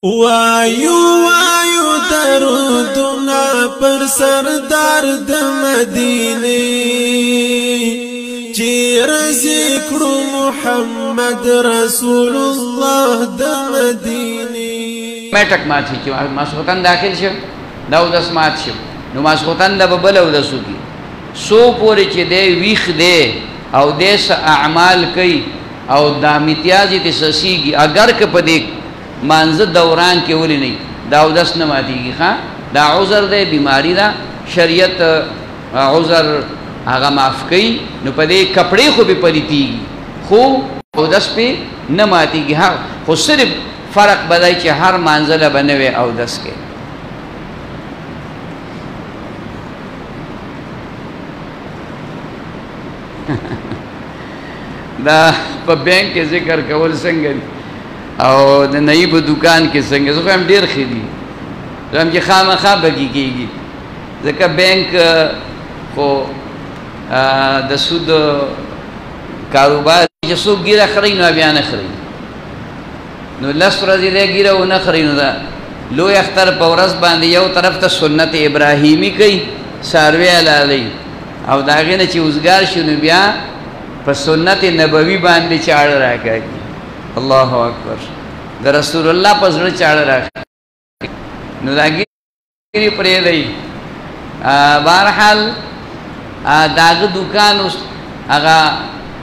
وایو وایو درودنا پر سردار د مدینه چې رزق محمد رسول الله د مدینه میټک ماته چې ماسوتن داخل شو داود اسمات شو نو ماسوتن د ببلو د سوکی سو پورې چې دی ویخ دی او دیس اعمال کوي او د امتیازي تسسیږي اگر که په دې مانزه دوران کې ولې نه داود اس نه ماتيږي ښا دا عذر دی بیماری دا شریعت عذر هغه معاف کوي نو په دې کپڑے خو به پریتيږي خو داود اس په نه ماتيږي ها خو صرف فرق بدای چې هر منزله بنوي او دس کې دا په بانک کې ذکر کول څنګه او د نئی په دکان کې څنګه زه هم ډیر خېدي زم چې خامخا بګی کېږي ځکه بانک خو د سود کاروبار چې څوک ګیره خري نو بیا نه خري نو لس ورځې دې ګیره و نه خري نو دا لوی اختر په ورځ باندې یو طرف ته سنت ابراهیمی کوي ساروی علی او دا غینه چې وزګار شونه بیا په سنت نبوي باندې چاړ راکړي الله اکبر د رسول الله په ځړ چاړ راکړي نو دا ګیری پرې دی بهرحال داغه دکان اوس هغه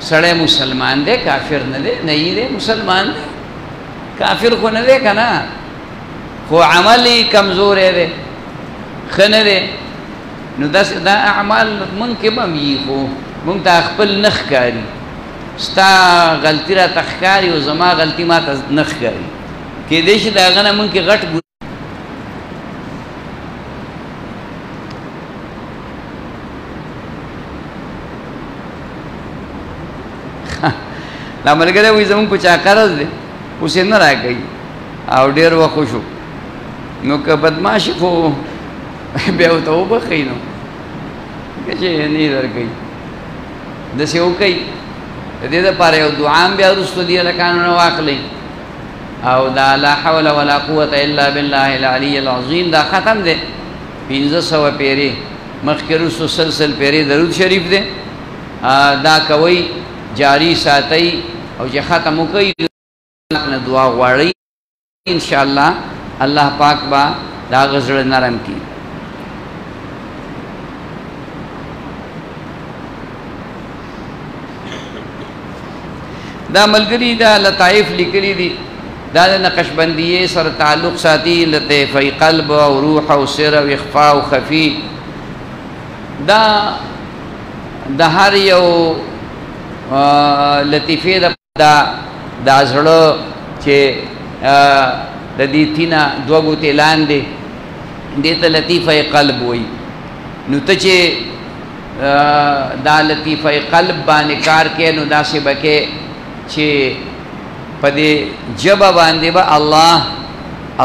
سړی مسلمان دی کافر نه دی نه دی مسلمان دی کافر خو نه دی کنه خو عملی کمزور دی خنه دی نو دا اعمال مونږ کې به وي خو مونږ ته خپل نخ کاری ستا غلطی را تخکاری او زما غلطی ما ته نخ کاری کې دې شي دا غنه مونږ کې غټ لا ملګری وې زمون کو چا قرض دې اوس نه راکې او ډېر وخښو نو که بدمعشي خو بیا ته وبخینو چې نه درکې د سیو کوي د دې لپاره یو دعا بیا ورستو دی لکانو واخلې او دا لا حول ولا قوه الا بالله العلي العظيم دا ختم دی 1500 پیری مخکرو سلسل پیری درود شریف دی دا کوي جاری ساتي او چې ختم کوي نه دعا غواړي ان شاء الله الله پاک با دا غزړ نرم کی دا ملګری دا لطائف لیکلی دي دا نقشبندیه سره تعلق ساتي لطیف قلب او روح او سر او اخفاء او خفي دا د هر یو لطیفه دا زړه چې د دې تینا دوه ګوتې لاندې دې ته لطیفه قلب وایي نو ته چې دا لطیفه قلب باندې کار کې نو داسې بکې چې په دې جبه باندې به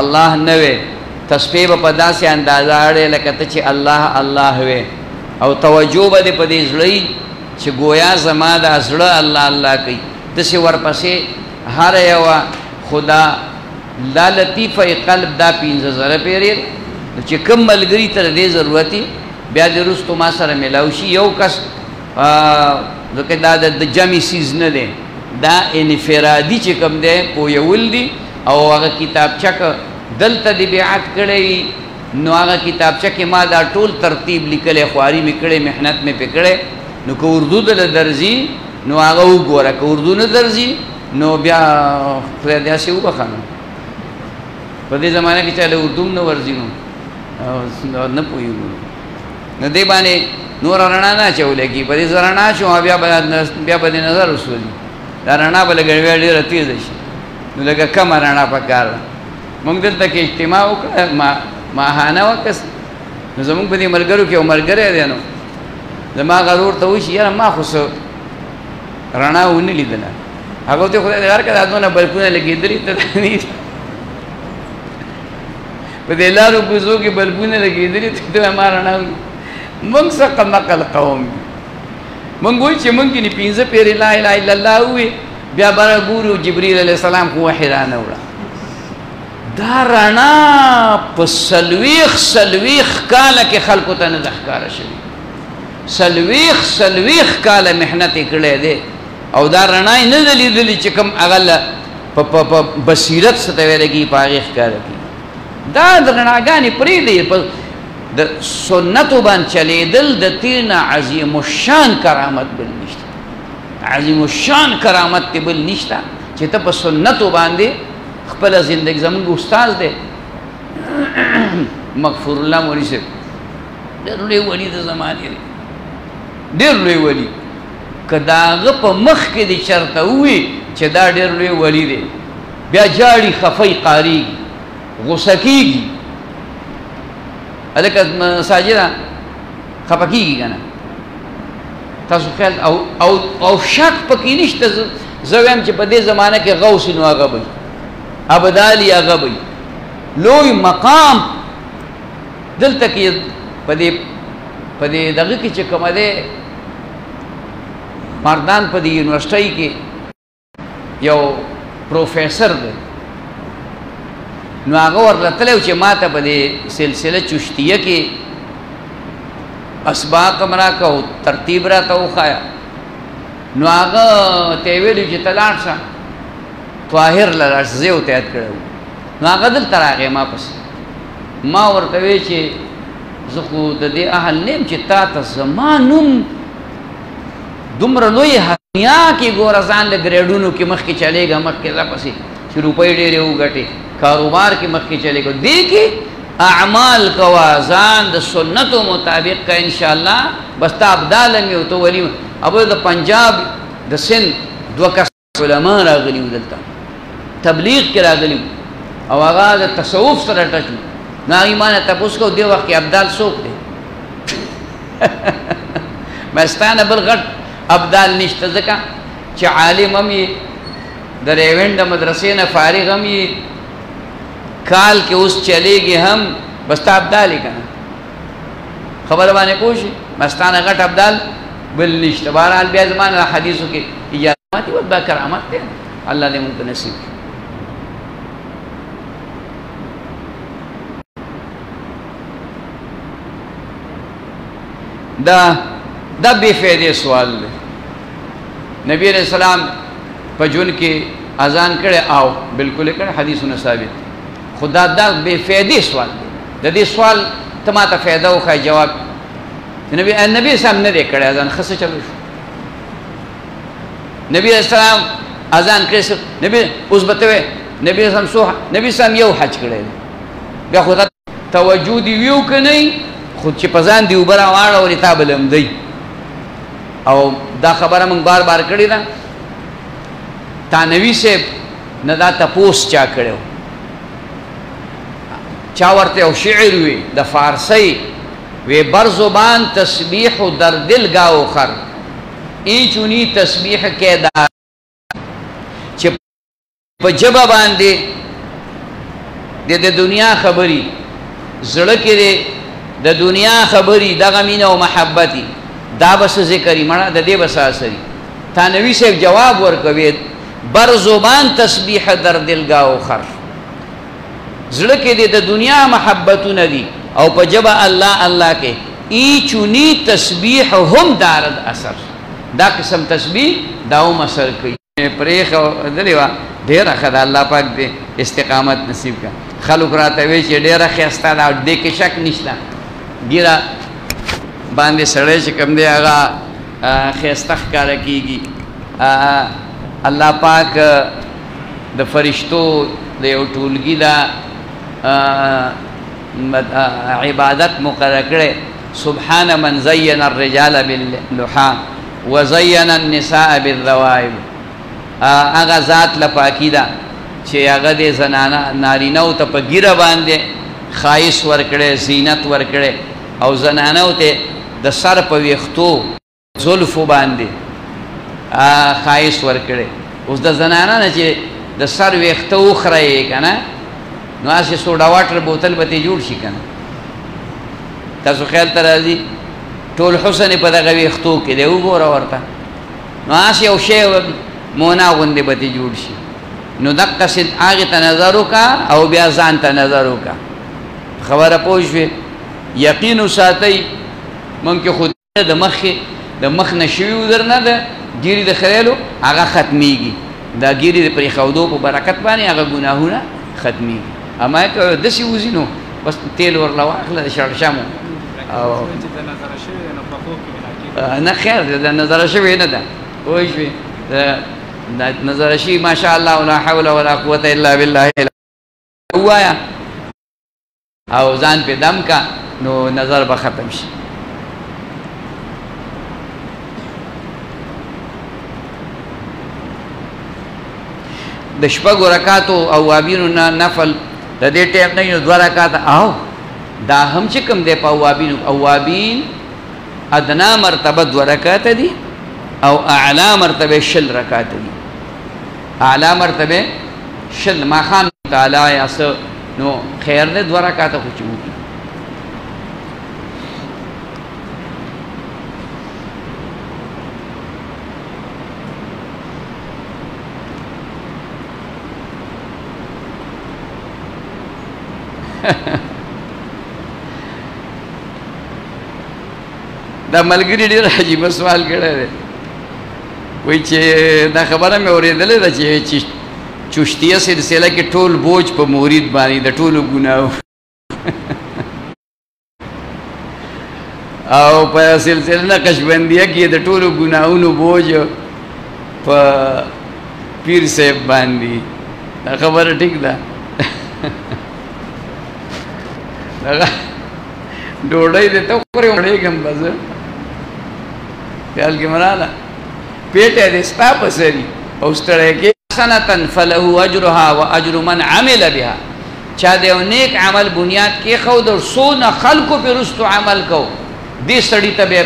الله نه وي تسبیح به په داسې اندازه اړې لکه ته چې الله وي او توجه به دې په دې زړه چې گویا زما د زړه الله کوي داسې ورپسې هر یو خدا لا لطیفه قلب دا 15000 پیری چې کوم ملګری ته دې ضرورتي بیا د رستو ما سره ملاوي شي یو کس ځکه دا د جمع سیز نه دی دا انفرادي چې کوم دی په یول دی او هغه کتابچه دلته دی بیعت کړی نو هغه کتابچه کې ما دا ټول ترتیب لیکلی خواري مې کړی محنت مې پې کړی نو که اردو دله درځي نو هغه وګوره که اردو نه درځي نو بیا خدای دې هسې وبخښه په دې زمانه کې چاله اردو هم نه ورځي نو نه پوهېږو نو دې باندې نور رڼا نه اچولی کېږي په دې زه رڼا اچوم بیا به دې نظر وسوځي دا رڼا به لږ ډېره تېزه شي نو لږه کمه رڼا پکار ده مونږ دلته کې اجتماع وکړه ماهانه وکړه نو زمونږ په دې ملګرو کې یو ملګری دی نو زما غرور ته وشي یاره ما خو څه رڼا ونه لیدله هغه ته خدای دې ورکړه دا دونه بلپونه لګېدلي ته په دې لارو کوڅو کې بلپونه لګېدلي ته ما رڼا مونږ څه قمقل قوم مونږ وایو چې مونږ کې 15 پیرې لا اله الا الله وي بیا به ګورو جبرئیل علیه السلام خو وحی رانه وړه دا رڼا په سلویخ کاله کې خلکو ته نه ښکاره شوي سلویخ کاله محنت یې کړی دی او دا رڼا یې نه ده لیدلې چې کوم هغه په بصیرت څه ته ویلی کېږي په هغې ښکاره کېږي دا د رڼاګانې پرېږدي د سنتو باندې چلېدل د دې نه عظیم الشان کرامت بل نشته عظیم الشان کرامت دی بل نشته چې ته په سنتو باندې خپله زندګي زمونږ استاد دی مغفور الله مولوي صاحب ډېر لوی ولي د زمانې دی ډېر لوی ولي که د هغه په مخ کې دې چېرته ووي چې دا ډېر لوی ولي دی بیا جاړي خفی قارېږي غوسه کېږي هلکه ساجده خفه کېږي که نه تاسو خیال او شک پکې نشته زه وایم چې په دې زمانه کې غوث نو هغه به ابدالي هغه به لوی مقام دلته کې په دې دغه کې چې کومه دی مردان په دې یونیورسټۍ کې یو پروفیسر دی نو هغه ورته تللی چې ما ته په دې سلسله چشتیه کې اسباق هم راکړه او ترتیب راته وښایه نو هغه ته یې ویلي چې ته لاړ شه طاهر له لاړ شه زه یې ورته یاد کړی وم نو هغه دلته راغی ما پسې ما ورته وی چې زه خو د دې اهل نه یم چې تا ته زما نوم دومره لوی دنیا کې ګوره ځان له ګریډونو کې مخکې چلېږه مخکې ځه پسې چې روپۍ ډېرې وګټې کاروبار کې مخکې چلېږه دې کې اعمال کوا ځان د سنتو مطابق کا انشاءالله بس تا ابدال هم یو ته ولي ابو د پنجاب د سند دوه کس علما راغلي وو دلته تبلیغ کې راغلي او هغه د تصوف سره ټچ وو نو هغې ما نه تپوس کو دې وخت کې ابدال څوک دی ستا نه بل غټ ابدال نشته ځکه چې عالم هم یې د ریونډ مدرسې نه فارغ هم یې کال کې اوس چلېږي هم بس تا ابدال یې که نه خبره باندې پوه شي بس تا نه غټ ابدال بل نشته بهرحال بیا زما نه حدیثو کې اجازات دي دا کرامت دی الله دې موږ ته نصیب کړي دا بے فائدې سوال دی نبی علیہ السلام په ژوند کې اذان کړی او بالکل یې کړی حدیثونه ثابت خدا دا بے فائدې سوال دی د دې سوال ته ما ته فایده وښایه جواب نبی صاحب نه دی کړی اذان ښه څه چلو شو نبی علیہ السلام اذان کړی نبی اوس به ته وایې نبی صاحب یو حج کړی دی بیا خو دا توجه دې وي او که نه خود چې په ځان دې اوبه راواړولې تا به لمدی او دا خبره موږ بار بار کړې ده تانوي صاحب نه دا تپوس چا کړی و چا ورته یو شعر وي د فارسی وی بر زبان تسبیح و در دل گاو خر این چونی تسبیح کې دا چې په ژبه باندې د دنیا خبري زړه کې د دنیا خبري دغه مینه او محبتي دا بس ذکرې مړه د دې بس اثري تانوي صاحب جواب ورکوي بر زبان تسبیح در دل گاو خر زړه کې د دنیا محبتونه دي او په ژبه الله الله کې ای چونی تسبیح هم دارد اثر دا قسم تسبیح دا هم اثر کوي پرېښه دلې وه ډېره ښه ده الله پاک دې استقامت نصیب کړه خلک راته وایي چې ډېره ښایسته ده او دې کې شک نشته ګیره باندې سړی چې کوم دی هغه ښایسته ښکاره کېږي الله پاک د فرشتو د یو ټولګي دا عبادت مقرر کړی سبحان من زین الرجال باللحا وزین النساء بالذوائب هغه ذات لپاکی ده چې هغه د زنانه نارینهو ته په ګیره باندې ښایست ورکړی زینت ورکړی او زنانهو ته د سر په ویښتو زلفو باندې ښایست ورکړی اوس د زنانه نه چې د سر ویښته وخرئ که نه نو هسې سوډا واټر بوتل به ترې جوړ شي که نه تاسو خیال ته راځي ټول حسن یې په دغه ویښتو کې دی وګوره ورته نو هسې یو شی مونا غوندې به ترې جوړ شي نو دقه سید هغه ته نظر وکا او بیا ځان ته نظر وکا خبره پوه شوې یقین وساتئ مونږ خو د مخ نه شوي درنه ده ګیري د خریلو هغه ختمیږي دا ګیري د پرېښودو په برکت باندې هغه ګناهونه ختمیږي اما که داسې وځي نو بس تیل ورله واخله د شړشمو نه خیر د نظره شوې نه ده پوه شوې د نظره شوي ماشاء الله لا حول ولا قوة الا بالله ووایه او ځان پې دم کا نو نظر به ختم شي د شپږو رکاتو اوابینو نه نفل د دې ټیم نه یو 2 رکاته او دا هم چې کوم دی په اوابینو اوابین ادنا مرتبه 2 رکاته دي او اعلی مرتبه 10 رکاته دي اعلی مرتبه 10 ما خان تعالی یاس نو خیر دې 2 رکاته خو چوي دا ملګری ډېر عجیبه سوال کړی دی وایي چې دا خبره مې اورېدلې ده چې چشتیه سلسله کې ټول بوج په مرید باندې د ټولو ګناهو او په سلسله نقشبندیه کې د ټولو ګناهونو بوج په پیر صاحب باندې دا خبره ټیک ده ډوډۍ دې ته خورې وړېږم بس خیال کې مراله پیټه دې ستا په سري او ستړی کې حسنة فله اجرها واجر من عمل بها چا د یو نیک عمل بنیاد کېښود او څونه خلکو پې رستو عمل کو دې سړي ته به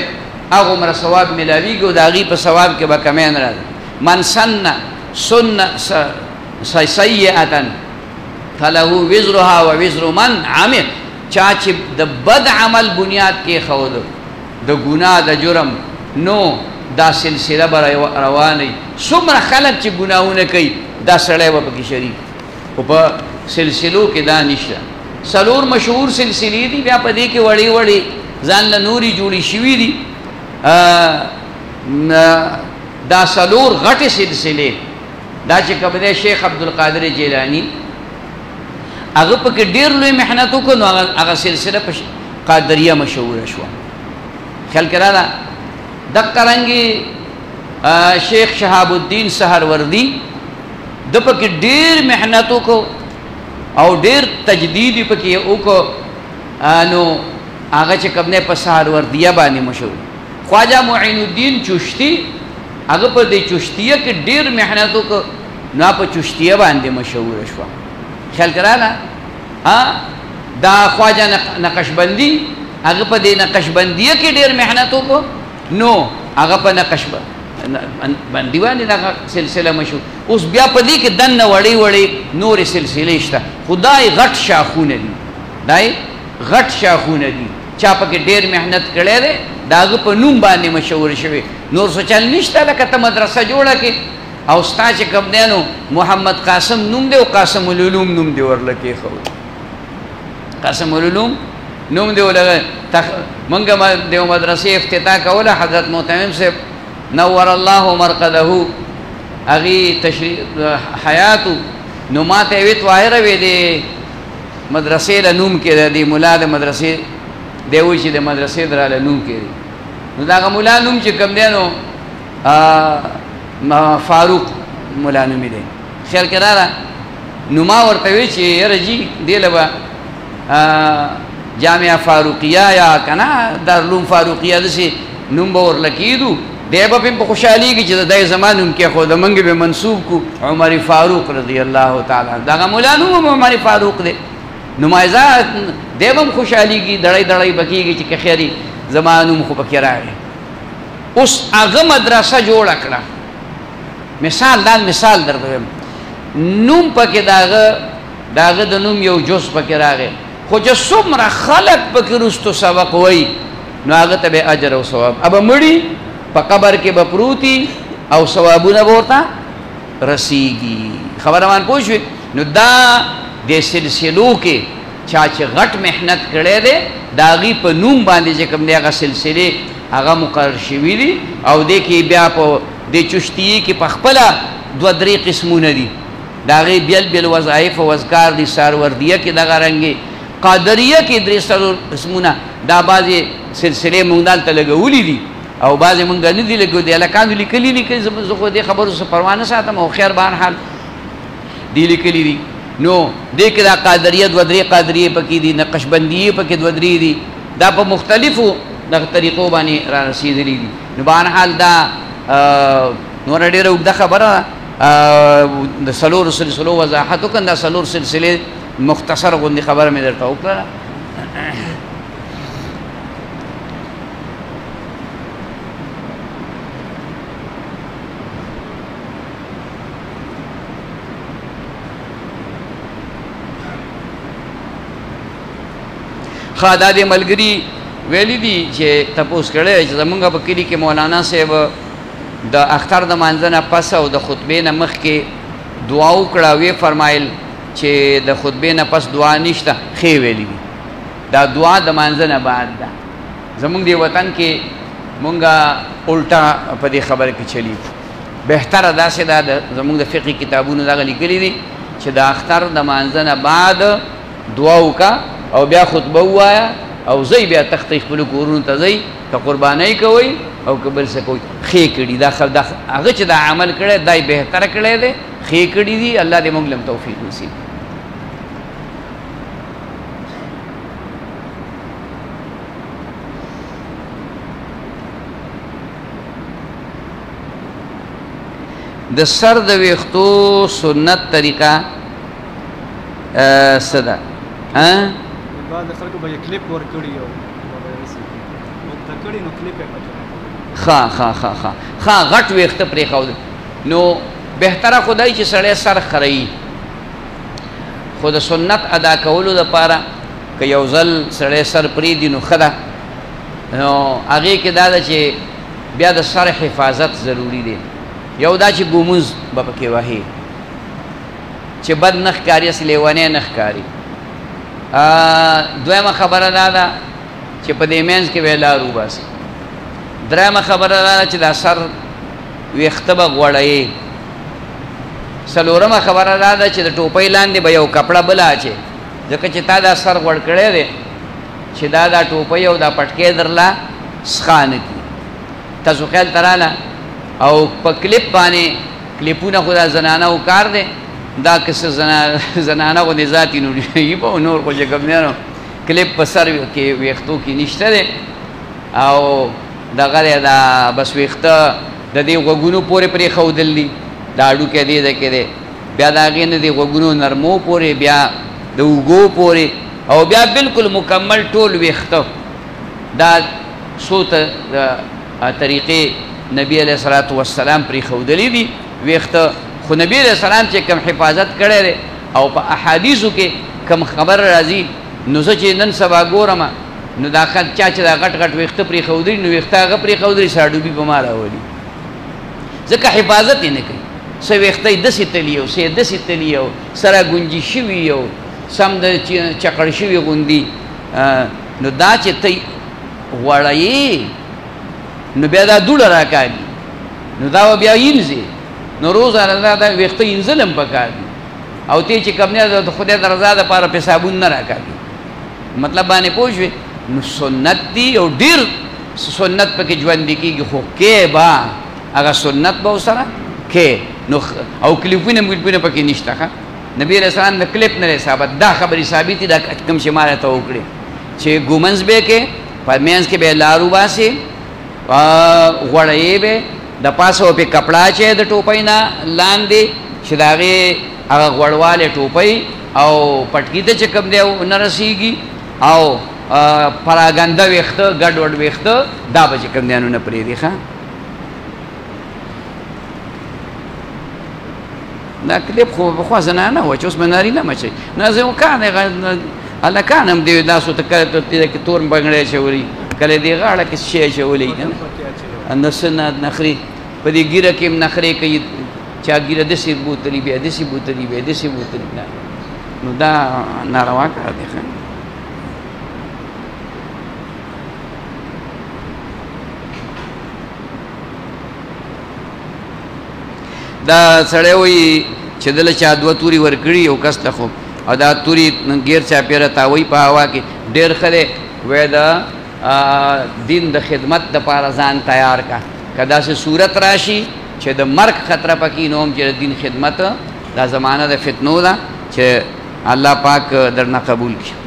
هغومره ثواب میلاویږي او د هغې په ثواب کې به کمی نه راځي من سن سیئة فله وزرها ووزر من عمل چا چې د بد عمل بنیاد کېښود د ګناه د جرم نو دا سلسله به روانه څومره خلک چې ګناهونه کوي دا سړی به پکې شریک خو په سلسلو کې دا نشته 4 مشهور سلسلې دي بیا په دې کې وړې وړې ځان له نورې جوړې شوي دي دا 4 غټې سلسلې دا چې کوم دی شیخ عبدالقادر جیلانی هغه پکې ډېر لوی محنت وکړو نو هغه سلسله په قادریه مشهوره شوه خیال کې راغله دقه رنګې شیخ شهاب الدین سهروردي د پکې ډېر محنت وکړو او ډېر تجدید یې پکې وکړو نو هغه چې کوم دی په سهروردیه باندې مشهور خواجه معین الدین چشتي هغه په دې چشتیه کې ډېر محنت وکړو نو په چشتیه باندې مشهوره شوه خیال کراله دا خواجه نقشبندی هغه په دې نقشبندیه کې ډېر محنت وکړو نو هغه په نقشبندي باندې دغه سلسله مشهور اوس بیا په دې کې دننه وړې وړې نورې سلسلې شته خدای غټ شاخونه دي دای غټ شاخونه دي چا پکې ډېر محنت کړی دی د هغه په نوم باندې مشهور شوی نور څه چل نشته لکه ته مدرسه جوړه کې او ستا چې کوم دی نو محمد قاسم نوم دی او قاسم العلوم نوم دی ورله کېښود قاسم العلوم نوم دی ولغه مونږ د یو مدرسې افتتاح کوله حضرت معتمم صاحب نور الله مرقده هغې تشریف حیاتو نو ما ته یې ویې طاهره وې د مدرسې له نوم کې د ملا د مدرسې دی وایي چې د مدرسې دراله نوم کې دی نو د هغه ملا نوم چې کوم دی نو فاروق مولا نومې دی خیال کې راغله نو ما ورته وی چې یاره جي دې له به جامعه فاروقیه یا که نه دارالعلوم فاروقیه داسې نوم به ورله کېږدو دی به پې په خوشحالېږي چې د دی زما نوم کېښود موږ به منسوب کړو عمر فاروق رضی الله تعالی عنه دغه مولا نوم هم عمر فاروق دی نو ما دی به هم خوشحالېږي دړی دړی به کېږي چې که خیري زما نوم خو پکې راغی اوس هغه مدرسه جوړه کړه مثال دا مثال درته وایم نوم پکې داغه د نوم یو جز پکې راغی خو چې څومره خلک پکې وروستو سبق وایي نو هغه ته به اجر او ثواب ابه مړي په قبر کې به پروتي او ثوابونه به ورته رسیږي خبره مان پوه شوې. نو دا د سلسلو کې چا چې غټ محنت کړی دی د هغې په نوم باندې چې کوم دی هغه سلسلې هغه مقرر شوي دي او دې کې بیا په دې چشتیې کې په خپله دوه درې قسمونه دي د هغې بیل بیل وظایف او اذکار دي. ساروردیه کې دغه رنګې قادریه کې درې څلور قسمونه دا بعضې سلسلې مونږ دلته لګولي دي او بعضې مونږ نه دي لګولي دي هلکانو لیکلي دي که زه خو دې خبرو څه پروا نه ساتم او خیر بهرحال دی لیکلي دي. نو دې کې دا قادریه دوه درې قادریې پکې دي نقشبندیې پکې دوه درې دي دا په مختلفو دغه طریقو باندې را رسېدلي دي. نو بهرحال دا نوره ډېره اوږده خبره د څلورو سلسلو وضاحت وکړم. دا څلور سلسلې مختصر غوندې خبره مې درته وکړله. ښه دا دې ملګري ویلي دي چې تپوس کړی چې زمونږ په کلي کې مولانا صاحب د اختر د مانځه نه پس او د خطبې نه مخکې دعا وکړه ویې فرمایل چې د خطبې نه پس دعا نشته ښې ویلي دي دا دعا د مانځه نه بعد ده. زمونږ دې وطن کې مونږه الټا په دې خبره کې چلی بهتره داسې ده زمونږ د فقهي کتابونو دغه لیکلي دي چې د اختر د مانځه نه بعد دعا وکړه او بیا خطبه ووایه او ځئ بیا تختې خپلو کورونو ته ځئ که قربانۍ کوئ او که بل څه کوئ. ښې کړي دا هغه چې دا عمل کړی دا یې بهتره کړی دی ښې کړي دي. الله دې موږ لم توفیق نصیب. د سر د ویښتو سنت طریقه څه ده؟ بعض خلکو به یې کلیپ ورکړي او نقطه کړي نو کلیپ یې پکې ښه غټ ویښته پرېښودل نو بهتره خو دی چې سړی سر خرهیي خو د سنت ادا کولو دپاره که یو ځل سړی سر پرېږدي نو ښه ده. نو هغې کې دا ده چې بیا د سر حفاظت ضروري دی. یو دا چې ګوموز به پکې وهي چې بد نه ښکاري هسې لیونی نه ښکاري. دویمه خبره دا ده چې په دې منځ کې به یې لار وباسي. درېیمه خبره دا ده چې دا سر ویښته به غوړوي. څلورمه خبره دا ده چې د ټوپۍ لاندې به یو کپړه بله اچې ځکه چې تا دا سر غوړ کړی دی چې دا ټوپۍ او دا پټکۍ درله څښا نه کړي. تاسو خیال ته راله او په کلیپ باندې کلیپونه خو دا زنانهو کار دی دا که څه زنانه غوندې ذاتي نو په نور خو چې کوم دی نو کلیپ په سر کې ویښتو کې نشته دی او دغه دی دا بس ویښته د دې غوږونو پورې پرېښودل دي دا هډوکی دې ځای کې دی بیا د هغې نه د غوږونو نرمو پورې بیا د اوږو پورې او بیا بالکل مکمل ټول ویښته دا څو طریقې نبی علیه الصلاة والسلام پرېښودلي دي ویښته خو نبی علیه السلام چې کوم حفاظت کړی دی او په احادیثو کې کوم خبر راځي نو زه چې نن سبا ګورم نو دا چا چې دا غټ غټ ویښته پرېښودلي نو ویښته هغه پرېښودلي ساډوبي په ما راولي ځکه حفاظت یې نه کوي. څه ویښته یې داسې تلي او څه یې داسې تلي او سره ګونجي شوي او سم د چکړ شوي غوندي نو دا چې ته غوړوې نو بیا دا دوړه راکاږي نو دا به بیا اینځې نو روزانه دا ویښته اینځل هم پکار دي او ته چې کوم نه د خدای د رضا دپاره پې صابون نه راکاږي مطلب باندې پوه شوې نو سنت دي او ډېر سنت پکې ژوندي کېږي خو کې به هغه سنت به ورسره کې نو او کلیپونه ملیپونه پکې نشته ښه نبی علیه السلام د کلیپ نه دی ثابت دا خبرې ثابت دي دا کوم چې ما راته وکړې چې ګومنځ به کې په منځ کې به یې لار وباسې غوړوې به د پاسه به پې کپړه اچوې د ټوپۍ نه لاندې چې د هغې هغه غوړوالی ټوپۍ او پټکي ته چې کوم دی نه رسېږي او پراګنده ویښته ګډ وډ ویښته دا به چې کوم دی نه پرېږدي ښه دا کلیپ خو پخوا زنانه وه چې اوس به نارینه مچوي نو زوکان هلکان هم دی داسو ته کله کې تور بنګړی اچولي کله دې غاړه کې شی اچولی که نه نخرې په دې ګیره کې هم نخرې کوي چا ګیره داسې بوتلي بیا داسې بوتلي بیا داسې بوتلي نه نو دا ناروا کار دی ښه دا سړی وایي چې دله چا دوه توري ورکړي یو کس ته خو او دا توري غیر چاپېره تاوی په هوا کې ډېر ښه دی وایي د دین د خدمت دپاره ځان تیار کا که داسې صورت راشي چې د مرګ خطره پکې نو هم چې د دین خدمت دا زمانه د فتنو ده چې الله پاک درنه قبول کړي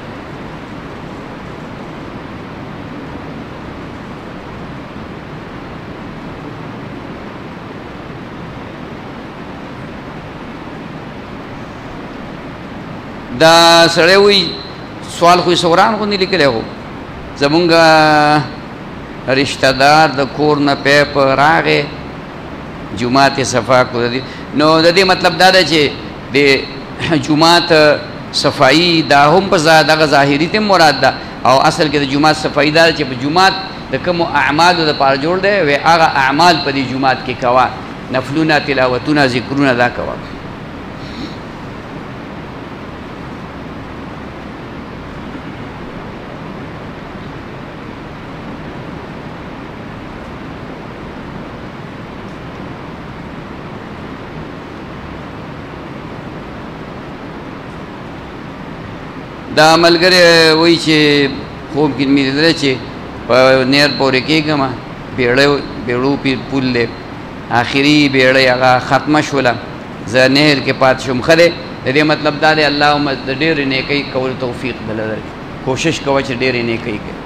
دا سړی وایي سوال خو یې سوران غوندې لیکلی و زمونږ رشته دار د کور نه پیپ راغی جومات یې صفا کړو نو د دې مطلب دا ده چې د جومات صفایي دا هم په دغه ظاهري ته مراد ده او اصل کې د جومات صفایي دا ده چې په جومات د کومو اعمالو دپاره جوړ دی وی هغه اعمال په دې جومات کې کوه نفلونه تلاوتونه ذکرونه دا کوه دا ملګری وایي چې خوب کې مې لیدلی چې په نهر پورې کېږم بیړو پول دی آخري بیړۍ هغه ختمه شوله زه نهر کې پاتې شوم ښه دی د دې مطلب دا دی اللهم د ډېرې نیکۍ کولو توفیق دله درکړي کوشش کوه چې ډېرې نیکۍ کوي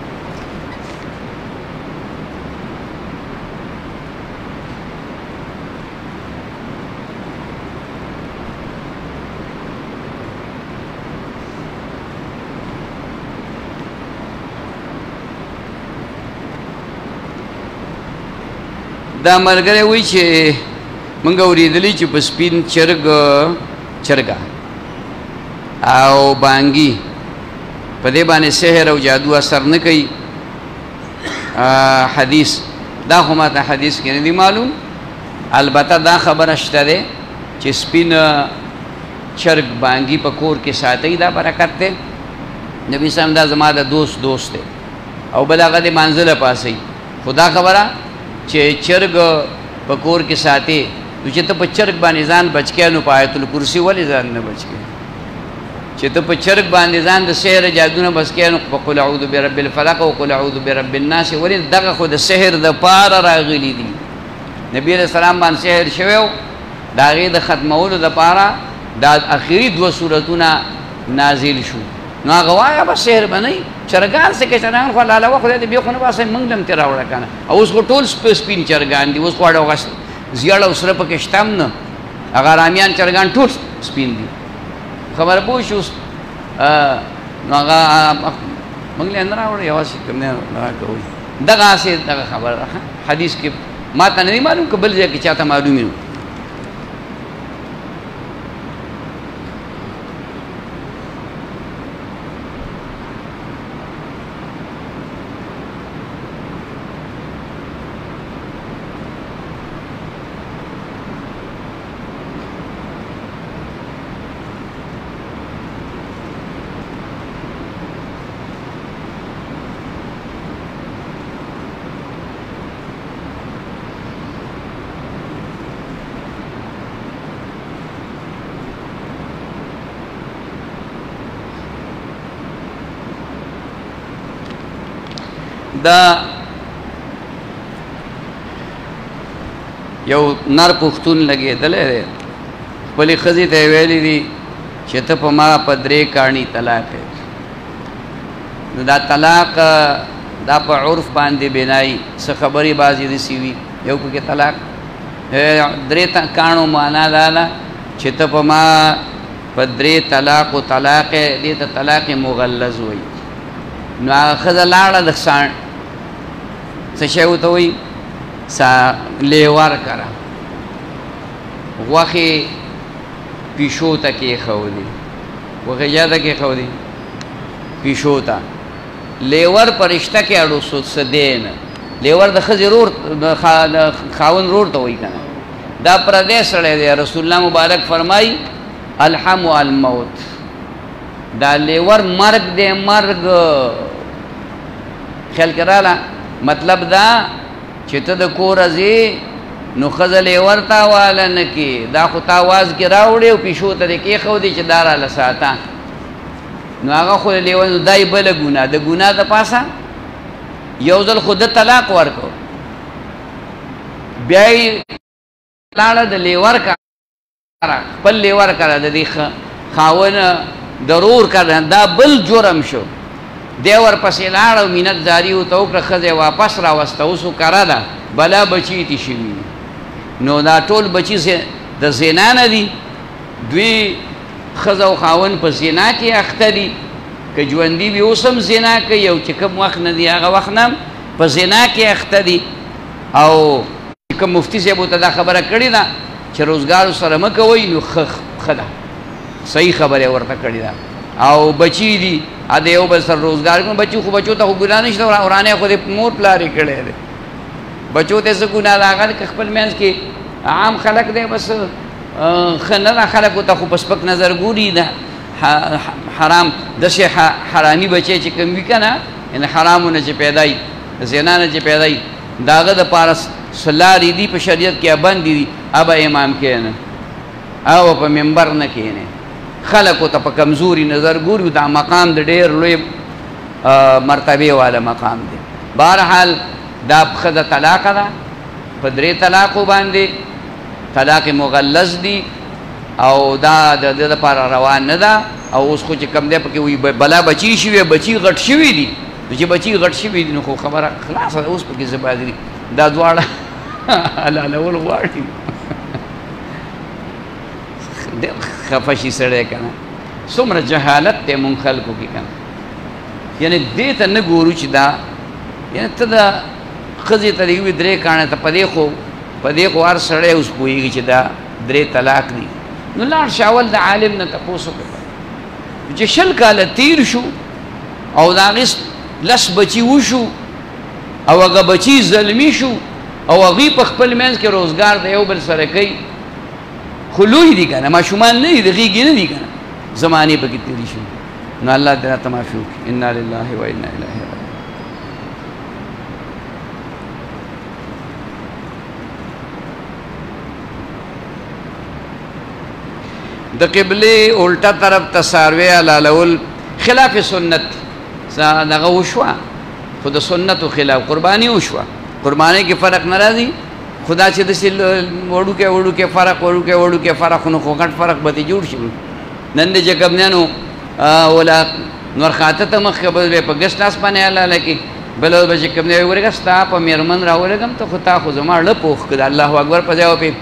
دا ملګری وایي چې موږ اورېدلي چې په سپین چرګه او بانګي په دې باندې سحر او جادو اثر نه کوي حدیث دا خو ماته حدیث کې نه دي معلوم البته دا خبره شته دی چې سپین چرګ بانګي په کور کې ساتي دا برکت دی نبی صاحب دا زما د دوست دی او بل هغه د منزله پاسي خدا خبره چې چرګ په کور کې ساتي نو چې ته په چرګ باندې ځان بچ کې نو په آیت الکرسی ولې ځان نه بچ کې چې ته په چرګ باندې ځان د سحر جادو نه بچ کې نو په قل اعوذ برب الفلق او قل اعوذ برب الناس ولې دغه خو د سحر د پاره راغلي دي نبی علیہ السلام باندې سحر شوی د هغې د ختمولو د پاره دا اخري دوه سورتونه نازل شو نو هغه وایه به سحر به نه وي چرګان څه کوي چرګان خو لاله وه خدای دې بیا خو نه باسئ موږ هم ترې راوړه که نه او اوس خو ټول سپین چرګان دي اوس خو هغه زیړ او سره پکې شته هم نه هغه رامیان چرګان ټول سپین دي خبره پوه شو نو هغه موږ له نه راوړه یوازې کوم نه راکوي دغسې دغه خبره حدیث کې ما ته نه دي معلوم که بل ځای کې چاته معلوم وي دا یو نر پښتون لګېدلی دی خپلې ښځې ته یې ویلي دي چې ته په ما په 3 کاڼي طلاق یې نو دا طلاق دا په عرف باندې بنایي څه خبرې بعضې داسې وي یو پکې طلاق 3 کاڼو معنا دا ده چې ته په ما په 3 طلاق یې دې ته طلاق مغلظ وایي نو هغه ښځه لاړه د څه شی ورته وایي لیوار کره غوښې پیشو ته کېښودې غوښې چا ته کېښودې پیشو ته لیور په رشته کې اړو څه دی نه لیور د ښځې رور د خاوند رور ته وایي که نه دا پردې سړی دی. رسول الله مبارک فرمای الحم الموت، دا لیور مرگ دی، مرگ. خیال کراله مطلب دا چې ته د کور ځې نو ښځه لیور ته حواله نه کړي، دا خو ته آواز کې راوړې او پیشو ته دې کېښودې چې دا راله ساته، نو هغه خو لیور نو دا یې بله ګناه. د ګناه د پاسه یو ځل خو ده طلاق ورکړو، بیا یې لاړه د لیور کاره، خپل لیور کاره، د دې خاونه ضرور کړه، دا بل جرم شو. دی ورپسې لاړ او مینت زاري ورته وکړه، ښځه واپس راوسته، اوس خو کره ده، بلا بچي تې شوي. نو دا ټول بچي د زنا نه دي، دوی ښځه او خاوند په زنا کې اخته دي، که ژوندي وي اوس هم زنا کوي، او چې کوم وخت نه دي هغه وخت نه په زنا کې اخته دي. او چې کوم مفتي صاحب ورته دا خبره کړې ده چې روزګار سره مه کوئ، نو ښه ده، صحیح خبره ورته کړې ده. او بچی دي ا د یو بل سره روزګار کوي، بچو خو بچو ته خو ګناه نشته، ورانه خو د مور پلار یې کړی دی، بچو ته څه ګناه ده؟ هغه که خپل منځ کې عام خلک دی، بس ښه نه ده، خلکو ته خو په سپک نظر ګوري. ده حرام داسې حرامي بچی چې کوم وي که نه، یعنې حرامو نه چې پیدا وي، زنا نه چې پیدا وي، د هغه دپاره څه لارې دي په شریعت کې بندې دي. ابه امام کښېنه او په منبر نه کښېنې، خلکو ته په کمزوري نظر ګوري. دا مقام د ډېر لوی مرتبې والا مقام دی. بهرحال دا ښځه طلاقه ده، په 3 طلاقو باندې طلاق مغلظ دي، او دا د دې لپاره روان نه ده. او اوس خو چې کم دی پکې وایي بلا بچي شوي، بچي غټ شوي دي، نو چې بچي غټ شوي دي نو خو خبره خلاصه ده، اوس پکې زبادري دا دواړه حلالول غواړي. ډېر خفه شي سړی که نه، څومره جهالت دی مونږ خلکو کې که نه. یعنې دې ته نه ګورو چې دا، یعنې ته د ښځې ته دې وي 3 کاڼه، ته په دې خو هر سړی اوس پوهېږي چې دا 3 طلاق دي. نو لاړ شه اول د عالم نه تپوس وکړه چې 20 کاله تیر شو او د هغې 10 بچي وشو، او هغه بچي زلمي شو، او هغوی په خپل منځ کې روزګار د یو بل سره کوي. خو لوی دي که نه، ماشومان نه دي، د غېږې نه دي که نه، زمانې پکې تېرې شوي. نو الله دې راته معافي وکړي. انا لله و انا الیه راجعون. د قبلې الټه طرف ته څاروی حلالول خلاف سنت دغه وشوه، خو د سنتو خلاف قرباني وشوه. قربانۍ کې فرق نه راځي، خدا چې داسې وړوکی فرق نو خو غټ فرق به ترې جوړ شي. نن د چې کمنیانو ولا نور خاته ته مخکې به یې په ګسټ لاس باندې حلاله کړي، بله به چې کمنی وایي ورېږه ستا په مېرمن راولېږم ته، خو تا خو زما ړه پوخ کړه، الله اکبر په ځای وپې،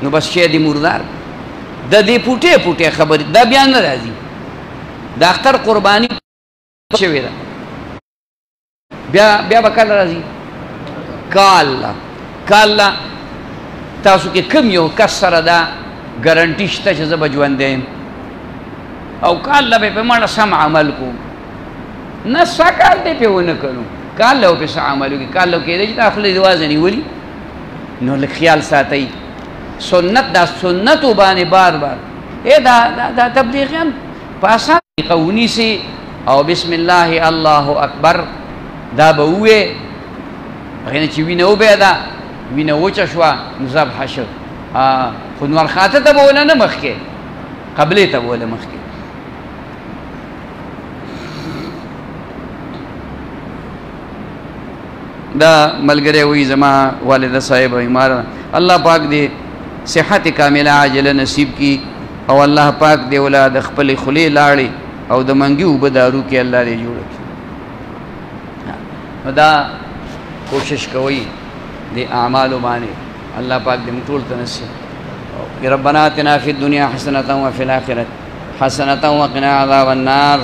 نو بس شی دې مردار. د دې پوټې خبرې دا بیا نه راځي. د اختر قرباني شوې ده، بیا به کله راځي؟ کاله تاسو کې کوم یو کس سره دا ګارنټي شته چې زه به ژوندی یم او کاله به په مړه سم عمل کوم؟ نه، سا کال دی پې ونه کړو، کاله به پې څه عمل وکړي؟ کاله کېدی چې دا خولې دې وازه نیولي. نو لږ خیال ساتئ، سنت دا سنتو باندې بار دا تبلیغیان په اسان طریقه ونیسي او بسم الله الله اکبر دا به ووایې، هغې نه چې وینه وبهده، وینه وچه شوه نو ذبحه شو، خو نور خاته ته به وله نه مخکې، قبلې ته به وله مخکې. دا ملګری وایي زما والده صاحب بیمار، الله پاک دې صحت کامله عاجله نصیب کی، او الله پاک دې ولا د خپلې خولې لاړې او د منګي اوبه دارو کې الله دې جوړه کړي. نو دا کوشش کوئ د اعمالو باندې، الله پاک دې موږ ټول ته نصیب. ربنا آتنا فی الدنیا حسنة وفی الآخرة حسنة وقنا عذاب النار.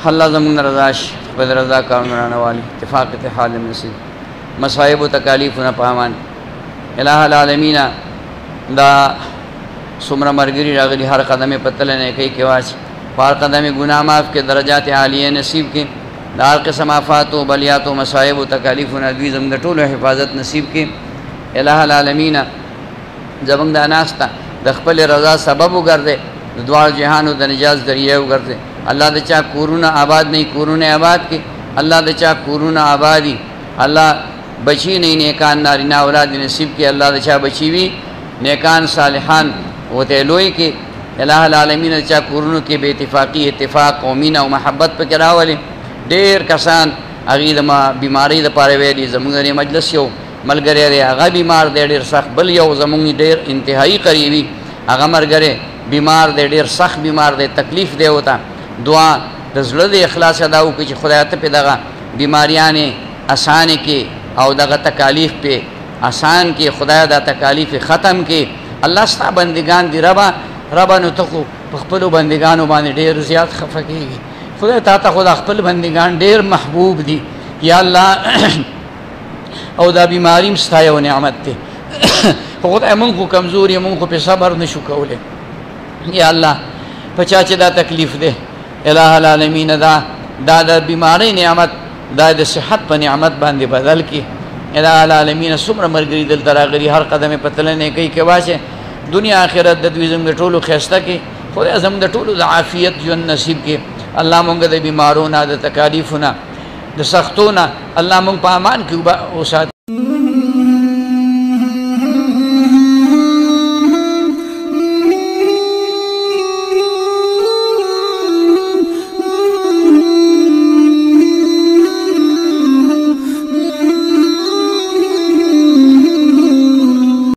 الله زموږ رضا شي، خپل رضا کارونه رانهوالي، اتفاق اتحاد نصیب، مصائب و تکالیفونه په امان. الہ العالمین دا څومره ملګري راغلي، هر قدمې په تله نیکۍ کې واچي، په هر قدمې ګناه معاف کې، درجات عالیه نصیب کې، د هر قسم آفات و بلیات و مصائب و تکالیفونه دوی زموږ د ټولو حفاظت نصیب کې. الہ العالمین زمونږ دا ناسته د خپل رضا سبب وګرځي د دوار جهانو د نجات ذریعہ وګرځي الله د چا کورونه آباد نه کورونه آباد کې الله د چا کورونه آبادی الله بچی نه نیکان نارینه اولاد نصیب کې الله د چا بچی وي نیکان صالحان وته لوی کې الہ العالمین د چا کورونو کې به اتفاقی اتفاق او مینه او محبت پکې راولي ډېر کسان هغه د بیماری د پاره ویلي زموږ د مجلس یو ملګری دی هغه بیمار دی ډېر سخت بل یو زموږ ډېر انتهایی قریبي هغه مرګره بیمار دی ډېر سخت بیمار دی تکلیف دی وتا دعا د زړه د اخلاص ادا وکړي چې خدای ته په دغه بیماریانه آسان کې او دغه تکالیف په آسان کې خدای دا تکالیف ختم کې الله ستا بندگان دی ربا نو ته په خپل بندگانو باندې ډېر زیات خفه کېږي خدای ته خدای خپل بندگان ډېر محبوب دي یا الله او دا بیماری مستا یو نعمت دی خدای موږ کمزوري موږ په صبر نشو کولای یا الله پچا چې دا تکلیف دی الہ العالمین دا د بیماری نعمت دا د صحت په نعمت باندې بدل کی الہ العالمین څومره مرګري دل تراغري هر قدمه پتل نه کوي کې واشه دنیا آخرت د دوی زموږ ټولو خسته کې خدای زموږ د ټولو د عافیت ژوند نصیب کې الله مونږ د بیمارونو د تکالیفونو د سختونو الله مونږ په امان کې او